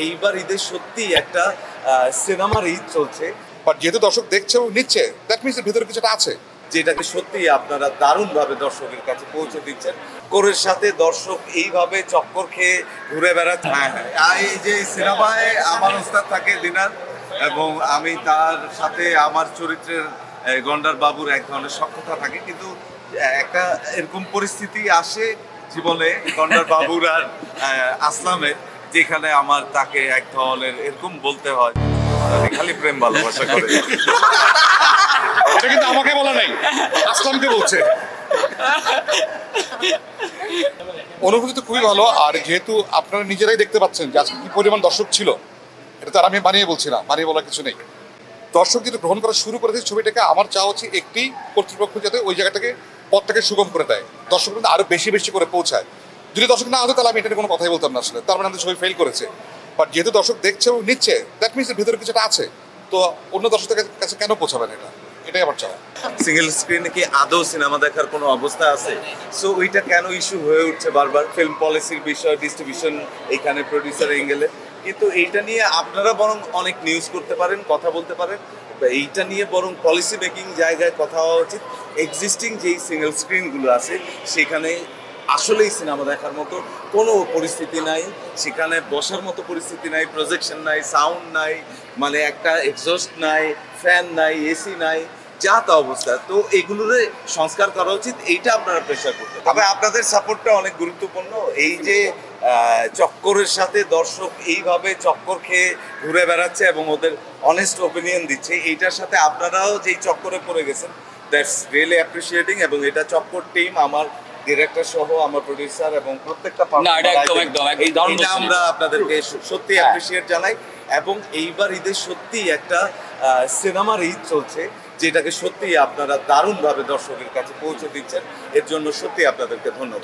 এইবার ঈদে সত্যি একটা সিনেমার ঈদ চলছে, বাট যেহেতু দর্শক দেখছে এবং নিচ্ছে, দ্যাট মিনস এর ভিতরে কিছুটা আছে। যেটাকে সত্যি আপনারা দারুণভাবে দর্শকের কাছে পৌঁছে দিচ্ছেন। কোরের সাথে দর্শক এইভাবে চক্কর খেয়ে ঘুরে বেড়াচ্ছে। হ্যাঁ হ্যাঁ, এই যে সিনেমায় আমার ওস্তাদ থাকে দিনার, এবং আমি তার সাথে আমার চরিত্রের গন্ডার বাবুর এক ধরনের সখ্যতা থাকে, কিন্তু একটা এরকম পরিস্থিতি আসে জীবনে গন্ডার বাবুর আর আসলামের, যেখানে আমার তাকে এক ধরনের এরকম বলতে হয়, খালি প্রেম ভালোবাসা করে। এটা কিন্তু আমাকে বলা নাই, আসলামকে বলছে। অনুভূতি তো খুবই ভালো। আর যেহেতু আপনারা নিজেরাই দেখতে পাচ্ছেন যে আজকে কি পরিমাণ দর্শক ছিল, এটা তো আর আমি বানিয়ে বলছি না, বানিয়ে বলার কিছু নেই। দর্শক যেটা গ্রহণ করা শুরু করেছে ছবিটাকে, আমার চাওয়া হচ্ছে একটি কর্তৃপক্ষ যাতে ওই জায়গাটাকে, পথটাকে সুগম করে দেয়, দর্শক কিন্তু আরো বেশি বেশি করে পৌঁছায়। যদি দর্শক না হতো তাহলে আমি এটা কোনো কথাই বলতাম না আসলে, তার মানে আমাদের ছবি ফেল করেছে। বাট যেহেতু দর্শক দেখছে এবং নিচ্ছে, দ্যাট মিনস এর ভিতরে কিছুটা আছে। তো অন্য দর্শকদের কাছে কেন পৌঁছাবেন, এটাই আমার চাওয়া। সিঙ্গেল স্ক্রিনে কি আদৌ সিনেমা দেখার কোনো অবস্থা আছে? সো ওইটা কেন ইস্যু হয়ে উঠছে বারবার? ফিল্ম পলিসির বিষয়, ডিস্ট্রিবিউশন, এখানে প্রডিউসার এঙ্গেলে, কিন্তু এইটা নিয়ে আপনারা বরং অনেক নিউজ করতে পারেন, কথা বলতে পারেন। এইটা নিয়ে বরং পলিসি মেকিং জায়গায় কথা হওয়া উচিত। এক্সিস্টিং যেই সিঙ্গেল স্ক্রিনগুলো আছে সেখানে আসলেই সিনেমা দেখার মতো কোনো পরিস্থিতি নাই, সেখানে বসার মতো পরিস্থিতি নাই, প্রজেকশন নাই, সাউন্ড নাই, মানে একটা এক্সস্ট নাই, ফ্যান নাই, এসি নাই, যা তা অবস্থা। তো এগুলোরে সংস্কার করা উচিত, এইটা আপনারা প্রেশার করতে। তবে আপনাদের সাপোর্টটা অনেক গুরুত্বপূর্ণ। এই যে চক্করের সাথে দর্শক এইভাবে চক্কর খেয়ে ঘুরে বেড়াচ্ছে এবং ওদের অনেস্ট ওপিনিয়ন দিচ্ছে, এইটার সাথে আপনারাও যেই চক্করে পড়ে গেছেন, দ্যাটস রিয়েলি অ্যাপ্রিসিয়েটিং। এবং এটা চক্কর টিম, আমার ডিরেক্টর সহ আমার প্রডিউসার এবং প্রত্যেকটা এটা আমরা আপনাদেরকে সত্যি অ্যাপ্রিসিয়েট জানাই। এবং এইবার ঈদে সত্যি একটা সিনেমার ঈদ চলছে, যেটাকে সত্যি আপনারা দারুণভাবে দর্শকের কাছে পৌঁছে দিচ্ছেন। এর জন্য সত্যি আপনাদেরকে ধন্যবাদ।